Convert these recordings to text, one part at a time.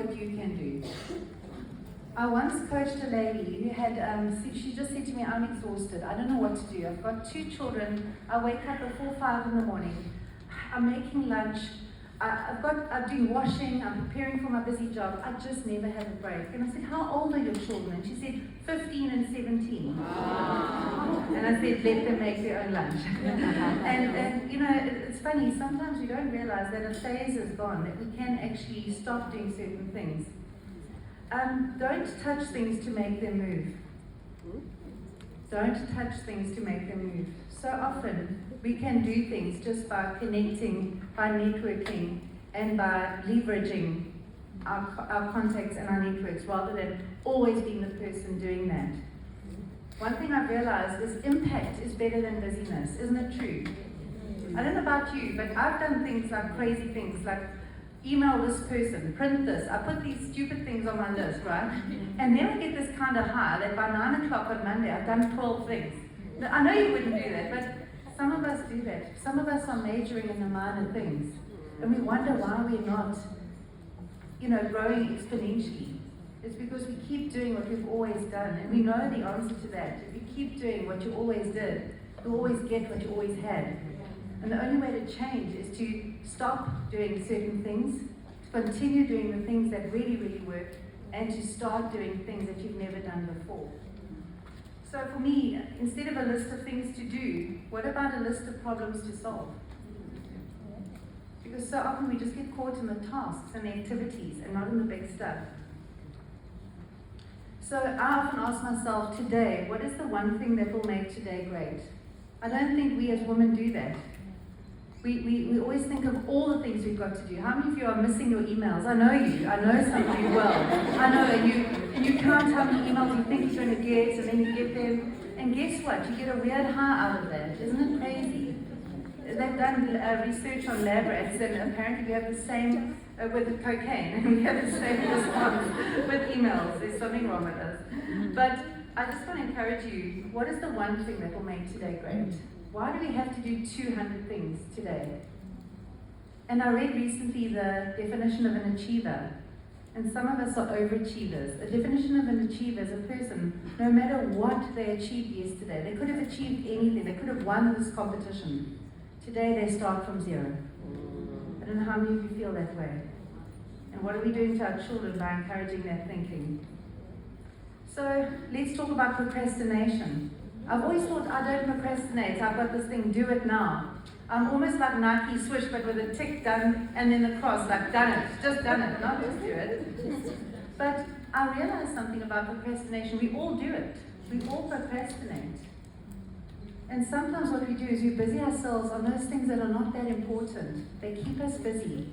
what you can do. I once coached a lady who had, she just said to me, I'm exhausted, I don't know what to do. I've got 2 children, I wake up before 5 in the morning, I'm making lunch, I'm doing washing, I'm preparing for my busy job, I just never have a break. And I said, how old are your children? And she said, 15 and 17. And I said, let them make their own lunch. and you know, it's funny, sometimes we don't realize that a phase is gone, that we can actually stop doing certain things. Don't touch things to make them move. Don't touch things to make them move. So often, we can do things just by connecting, by networking, and by leveraging our contacts and our networks, rather than always being the person doing that. One thing I've realized is impact is better than busyness. Isn't it true? I don't know about you, but I've done things like crazy things, like email this person, print this, I put these stupid things on my list, right? And then I get this kind of high that by 9 o'clock on Monday I've done 12 things. Now, I know you wouldn't do that, but some of us do that. Some of us are majoring in the minor things. And we wonder why we're not, growing exponentially. It's because we keep doing what we've always done. And we know the answer to that. If you keep doing what you always did, you'll always get what you always had. And the only way to change is to stop doing certain things, to continue doing the things that really, really work, and to start doing things that you've never done before. So for me, instead of a list of things to do, what about a list of problems to solve? Because so often we just get caught in the tasks and the activities and not in the big stuff. So I often ask myself today, what is the one thing that will make today great? I don't think we as women do that. We always think of all the things we've got to do. How many of you are missing your emails? I know you. I know some of you well. I know, and you count how many emails you think you're going to get, and then you get them. And guess what? You get a weird high out of that. Isn't it crazy? They've done research on lab rats, and apparently we have the same with cocaine, and we have the same response with emails. There's something wrong with us. But I just want to encourage you, what is the one thing that will make today great? Why do we have to do 200 things today? And I read recently the definition of an achiever. And some of us are overachievers. A definition of an achiever is a person, no matter what they achieved yesterday, they could have achieved anything, they could have won this competition. Today they start from zero. I don't know how many of you feel that way. And what are we doing to our children by encouraging that thinking? So let's talk about procrastination. I've always thought I don't procrastinate, I've got this thing, do it now. I'm almost like Nike Swish, but with a tick done and then a cross, like done it, just done it, not just do it. But I realized something about procrastination. We all do it. We all procrastinate. And sometimes what we do is we busy ourselves on those things that are not that important. They keep us busy,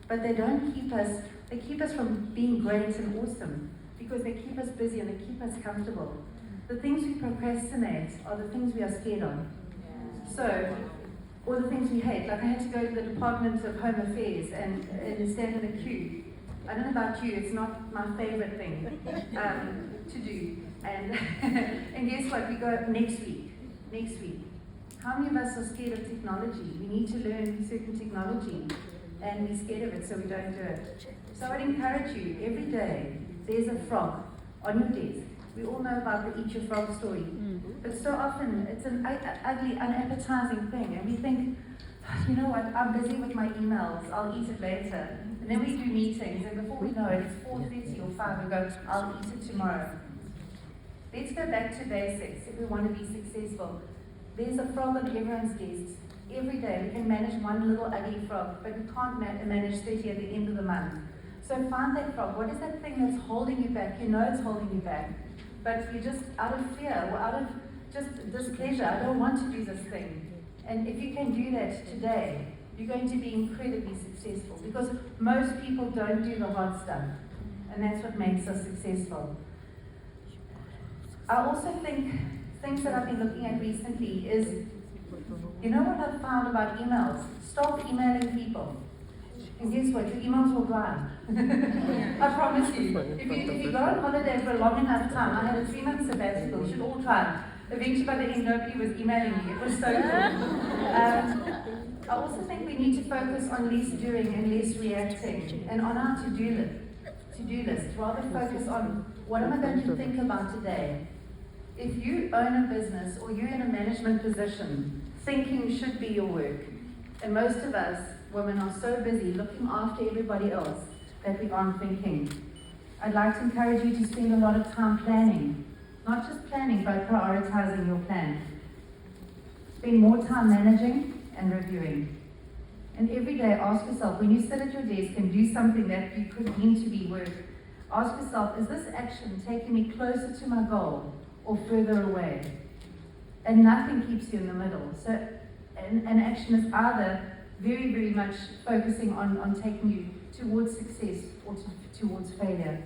but they keep us from being great and awesome, because they keep us busy and they keep us comfortable. The things we procrastinate are the things we are scared of. So, or the things we hate. Like I had to go to the Department of Home Affairs and stand in a queue. I don't know about you, it's not my favorite thing to do. And and guess what? We go next week. How many of us are scared of technology? We need to learn certain technology, and we're scared of it, so we don't do it. So I would encourage you, every day, there's a frog on your desk. We all know about the eat your frog story. But so often, it's an ugly, unappetizing thing. And we think, you know what, I'm busy with my emails, I'll eat it later. And then we do meetings, and before we know it, it's 4:30 or 5, and go, I'll eat it tomorrow. Let's go back to basics if we want to be successful. There's a frog on everyone's desks. Every day, we can manage one little ugly frog, but we can't manage 30 at the end of the month. So find that frog. What is that thing that's holding you back? You know it's holding you back. But you're just out of fear or out of just displeasure. I don't want to do this thing. And if you can do that today, you're going to be incredibly successful, because most people don't do the hard stuff. And that's what makes us successful. I also think things that I've been looking at recently is, you know what I've found about emails? Stop emailing people. And guess what? Your emails will dry. I promise you. If you go on holiday for a long enough time, I had a 3-month sabbatical, you should all try it. Eventually by the end, nobody was emailing me. It was so cool. I also think we need to focus on less doing and less reacting, and on our to-do to-do list. Rather focus on what am I going to think about today. If you own a business or you're in a management position, thinking should be your work. And most of us, women, are so busy looking after everybody else that we aren't thinking. I'd like to encourage you to spend a lot of time planning. Not just planning, but prioritizing your plan. Spend more time managing and reviewing. And every day ask yourself, when you sit at your desk and do something that you could mean to be work, ask yourself, is this action taking me closer to my goal or further away? And nothing keeps you in the middle. So an action is either very, very much focusing on taking you towards success or towards failure.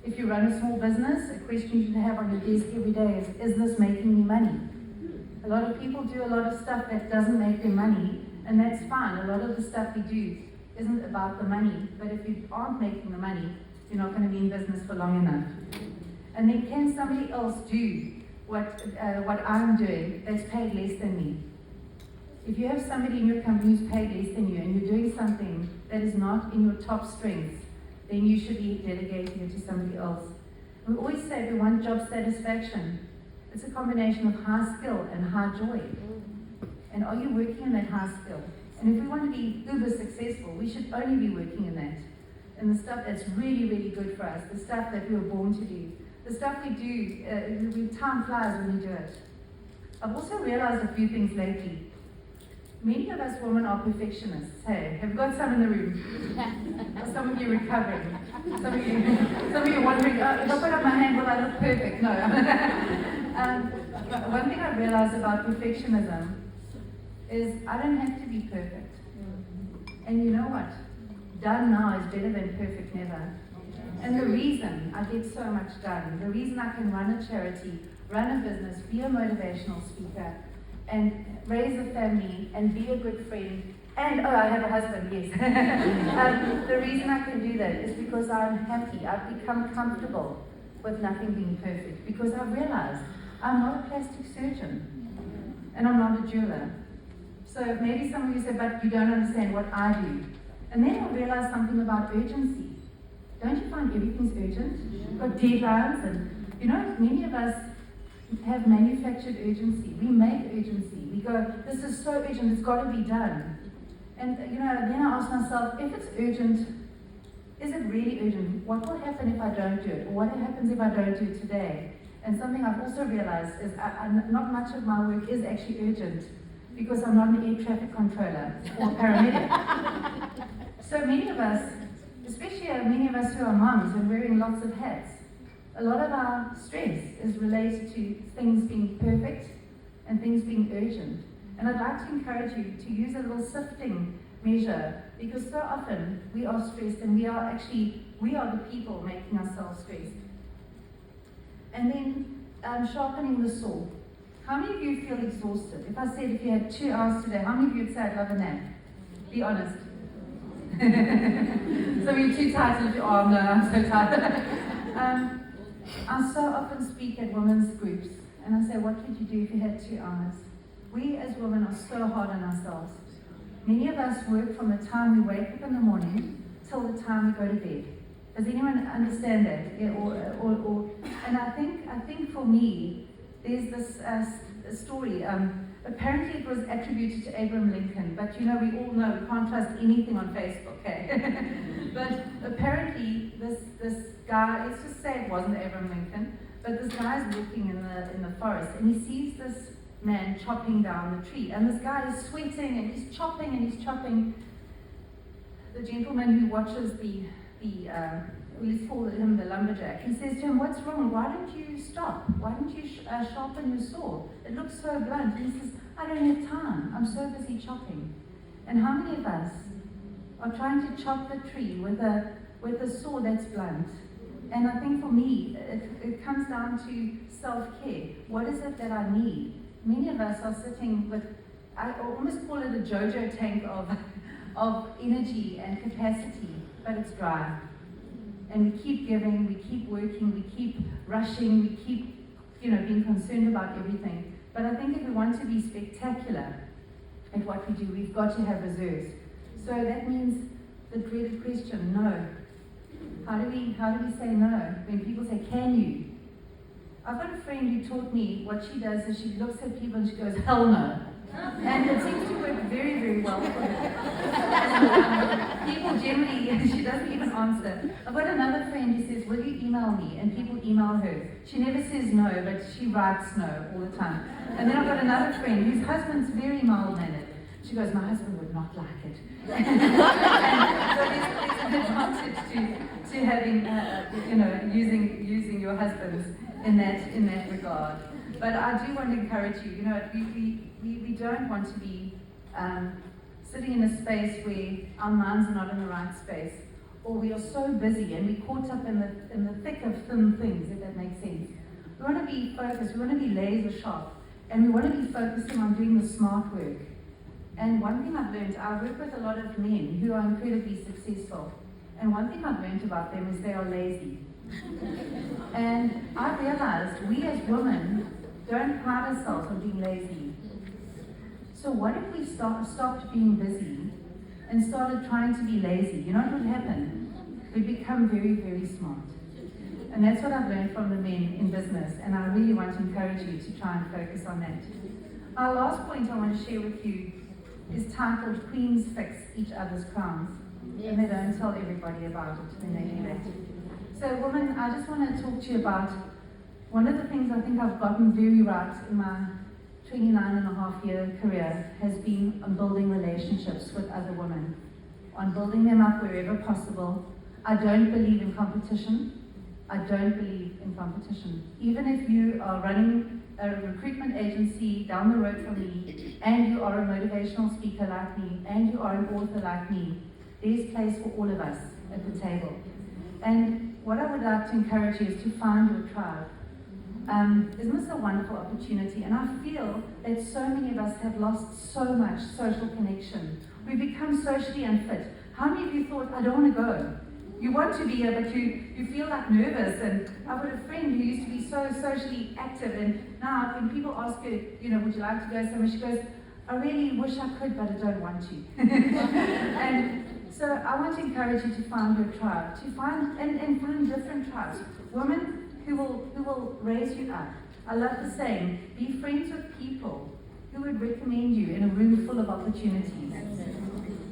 If you run a small business, a question you should have on your desk every day is this making me money? A lot of people do a lot of stuff that doesn't make them money, and that's fine. A lot of the stuff we do isn't about the money, but if you aren't making the money, you're not going to be in business for long enough. And then can somebody else do what I'm doing that's paid less than me? If you have somebody in your company who's paid less than you and you're doing something that is not in your top strengths, then you should be delegating it to somebody else. We always say we want job satisfaction. It's a combination of high skill and high joy. And are you working in that high skill? And if we want to be uber successful, we should only be working in that. And the stuff that's really, really good for us, the stuff that we were born to do, the stuff we do, time flies when we do it. I've also realized a few things lately. Many of us women are perfectionists. Hey, have you got some in the room? Or some of you recovering? Some of you wondering, if I put up my hand, will I look perfect? No. One thing I've realized about perfectionism is I don't have to be perfect. And you know what? Done now is better than perfect never. And the reason I get so much done, the reason I can run a charity, run a business, be a motivational speaker, and raise a family, and be a good friend, and I have a husband, yes. The reason I can do that is because I'm happy. I've become comfortable with nothing being perfect, because I've realized I'm not a plastic surgeon, and I'm not a jeweler. So maybe some of you say, but you don't understand what I do. And then I realized something about urgency. Don't you find everything's urgent? You've got deadlines, and you know, many of us have manufactured urgency. We make urgency. We go, this is so urgent, it's got to be done. And you know, then I ask myself, if it's urgent, is it really urgent? What will happen if I don't do it? Or what happens if I don't do it today? And something I've also realized is not much of my work is actually urgent, because I'm not an air traffic controller or paramedic. So many of us, especially many of us who are moms and wearing lots of hats, a lot of our stress is related to things being perfect and things being urgent. And I'd like to encourage you to use a little sifting measure, because so often we are stressed, and we are the people making ourselves stressed. And then sharpening the saw. How many of you feel exhausted? If I said if you had 2 hours today, how many of you would say I'd love a nap? Be honest. Some of you too tired to lift your arm. No, I'm so tired. I so often speak at women's groups, and I say, what would you do if you had 2 hours? We as women are so hard on ourselves. Many of us work from the time we wake up in the morning till the time we go to bed. Does anyone understand that? Yeah, and I think for me, there's this story. Apparently it was attributed to Abraham Lincoln, but you know, we all know we can't trust anything on Facebook, okay? But apparently this guy, let's just say it wasn't Abraham Lincoln, but this guy is walking in the forest, and he sees this man chopping down the tree, and this guy is sweating, and he's chopping. The gentleman who watches let's call him the lumberjack, he says to him, what's wrong? Why don't you stop? Why don't you sharpen your saw? It looks so blunt. And he says, I don't have time. I'm so busy chopping. And how many of us are trying to chop the tree with a saw that's blunt? And I think for me, it comes down to self-care. What is it that I need? Many of us are sitting with, I almost call it a JoJo tank of energy and capacity, but it's dry. And we keep giving, we keep working, we keep rushing, we keep, being concerned about everything. But I think if we want to be spectacular at what we do, we've got to have reserves. So that means the dreaded question, no. How do we say no when people say, can you? I've got a friend who taught me what she does is she looks at people and she goes, hell no. And it seems to work very, very well for her. People generally, she doesn't even answer. I've got another friend who says, will you email me? And people email her. She never says no, but she writes no all the time. And then I've got another friend whose husband's very mild-mannered. She goes, my husband would not like it. And so there's an advantage to having, using your husbands in that regard. But I do want to encourage you, we don't want to be sitting in a space where our minds are not in the right space, or we are so busy and we're caught up in the thick of thin things, if that makes sense. We want to be focused, we want to be laser sharp, and we want to be focusing on doing the smart work. And one thing I've learned, I work with a lot of men who are incredibly successful, and one thing I've learned about them is they are lazy. And I realized we as women don't pride ourselves on being lazy. So what if we stopped being busy and started trying to be lazy? You know what would happen? We'd become very, very smart. And that's what I've learned from the men in business, and I really want to encourage you to try and focus on that. Our last point I want to share with you is titled Queens Fix Each Other's Crowns. And they don't tell everybody about it when they do that. So women, I just want to talk to you about one of the things I think I've gotten very right in my 29-and-a-half-year career has been on building relationships with other women, on building them up wherever possible. I don't believe in competition. I don't believe in competition. Even if you are running a recruitment agency down the road from me, and you are a motivational speaker like me, and you are an author like me, there's place for all of us at the table. And what I would like to encourage you is to find your tribe. Isn't this a wonderful opportunity? And I feel that so many of us have lost so much social connection. We've become socially unfit. How many of you thought, I don't want to go? You want to be here, but you feel like nervous. And I've got a friend who used to be so socially active, and now when people ask her, would you like to go somewhere, she goes, I really wish I could, but I don't want to. And so I want to encourage you to find your tribe, to find different tribes. Women who will raise you up. I love the saying, be friends with people who would recommend you in a room full of opportunities.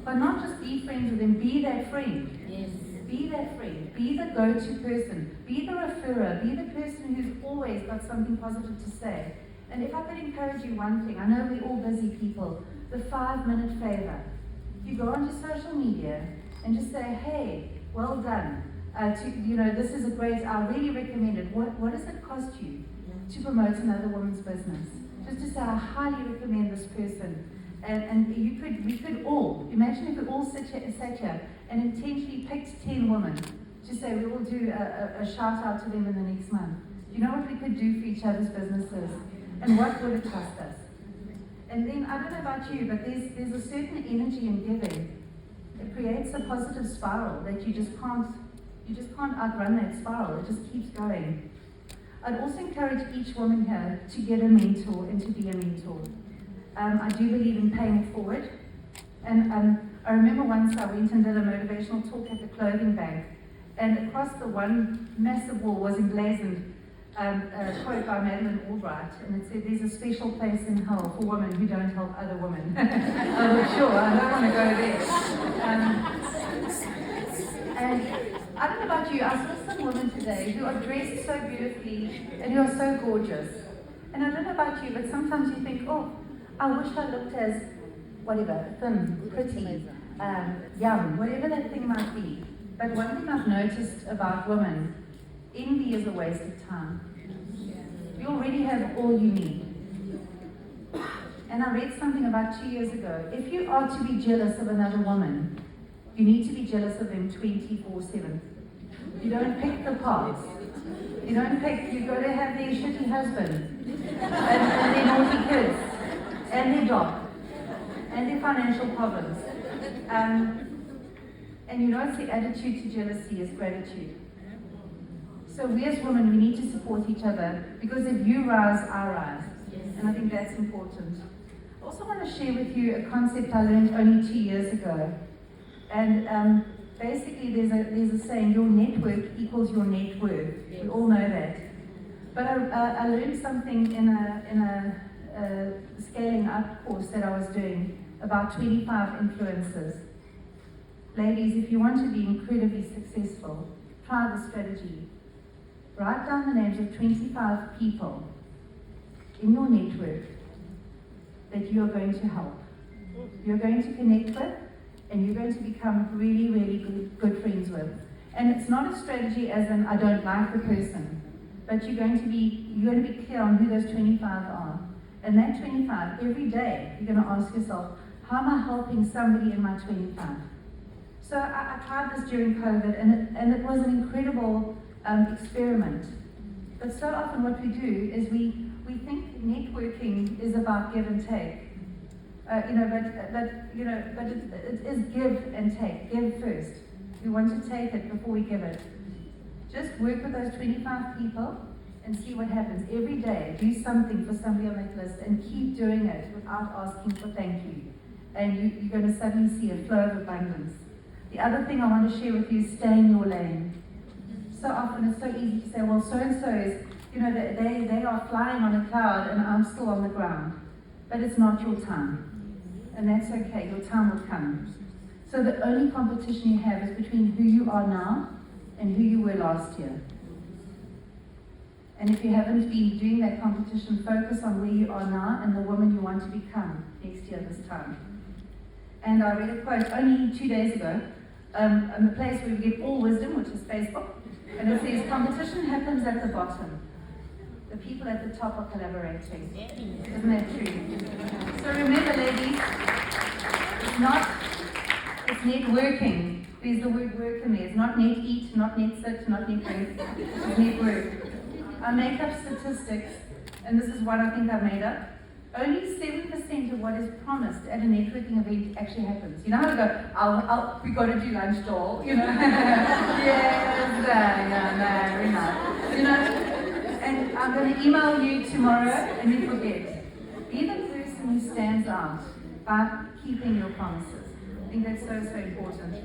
But not just be friends with them, be that friend. Yes. Be that friend. Be the go-to person. Be the referrer. Be the person who's always got something positive to say. And if I could encourage you one thing, I know we're all busy people, the 5-minute favor. You go onto social media and just say, hey, well done. This is a great, I really recommend it. What does it cost you to promote another woman's business? Just to say, I highly recommend this person. And we could all, imagine if we all sat here and intentionally picked 10 women to say we will do a shout out to them in the next month. Do you know what we could do for each other's businesses? And what would it cost us? And then, I don't know about you, but there's a certain energy in giving. It creates a positive spiral that you just can't outrun that spiral. It just keeps going. I'd also encourage each woman here to get a mentor and to be a mentor. I do believe in paying it forward. And I remember once I went and did a motivational talk at the clothing bank, and across the one massive wall was emblazoned a quote by Madeleine Albright, and it said, there's a special place in hell for women who don't help other women. I was sure, I don't want to go there. And I don't know about you, I saw some women today who are dressed so beautifully and who are so gorgeous. And I don't know about you, but sometimes you think, oh, I wish I looked as, whatever, thin, pretty, young, whatever that thing might be. But one thing I've noticed about women, envy is a waste of time. You already have all you need. And I read something about 2 years ago. If you are to be jealous of another woman, you need to be jealous of them 24/7. You don't pick the parts. You don't pick, you go to have their shitty husband, and their naughty kids, and their job, and their financial problems. And it's the attitude to jealousy is gratitude. So we as women, we need to support each other, because if you rise, I rise. And I think that's important. I also want to share with you a concept I learned only 2 years ago. And Basically, there's a saying, your network equals your net worth. Yes. We all know that. But I learned something in a scaling up course that I was doing about 25 influencers. Ladies, if you want to be incredibly successful, try the strategy. Write down the names of 25 people in your network that you are going to help, you're going to connect with, and you're going to become really, really good friends with. And it's not a strategy as in, I don't like the person, but you're going to be clear on who those 25 are. And that 25, every day, you're going to ask yourself, how am I helping somebody in my 25? So I tried this during COVID, and it was an incredible experiment. But so often what we do is we think networking is about give and take. But it is give and take. Give first. We want to take it before we give it. Just work with those 25 people and see what happens. Every day, do something for somebody on that list and keep doing it without asking for thank you. And you're going to suddenly see a flow of abundance. The other thing I want to share with you is stay in your lane. So often it's so easy to say, well, so-and-so is, they are flying on a cloud and I'm still on the ground. But it's not your time. And that's okay, your time will come. So the only competition you have is between who you are now and who you were last year. And if you haven't been doing that competition, focus on where you are now and the woman you want to become next year this time. And I read a quote only 2 days ago, in the place where we get all wisdom, which is Facebook, and it says, competition happens at the bottom. The people at the top are collaborating. Isn't that true? So remember, ladies, it's networking. There's the word work in there. It's not net eat, not net sit, not net drink. It's network. I make up statistics, and this is what I think I made up. Only 7% of what is promised at a networking event actually happens. You know how to go, we got to do lunch, Joel, you know? Yes, we're not. And I'm going to email you tomorrow, and you forget. Be the person who stands out by keeping your promises. I think that's so important.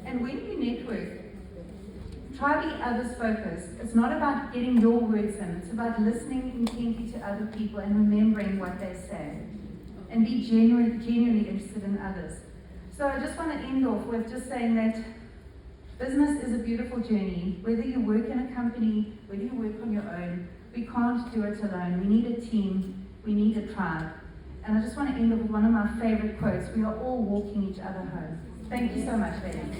And when you network, try to be others focused. It's not about getting your words in. It's about listening intently to other people and remembering what they say. And be genuinely interested in others. So I just want to end off with just saying that business is a beautiful journey. Whether you work in a company, whether you work on your own, we can't do it alone. We need a team. We need a tribe. And I just want to end up with one of my favorite quotes. We are all walking each other home. Thank you so much, ladies.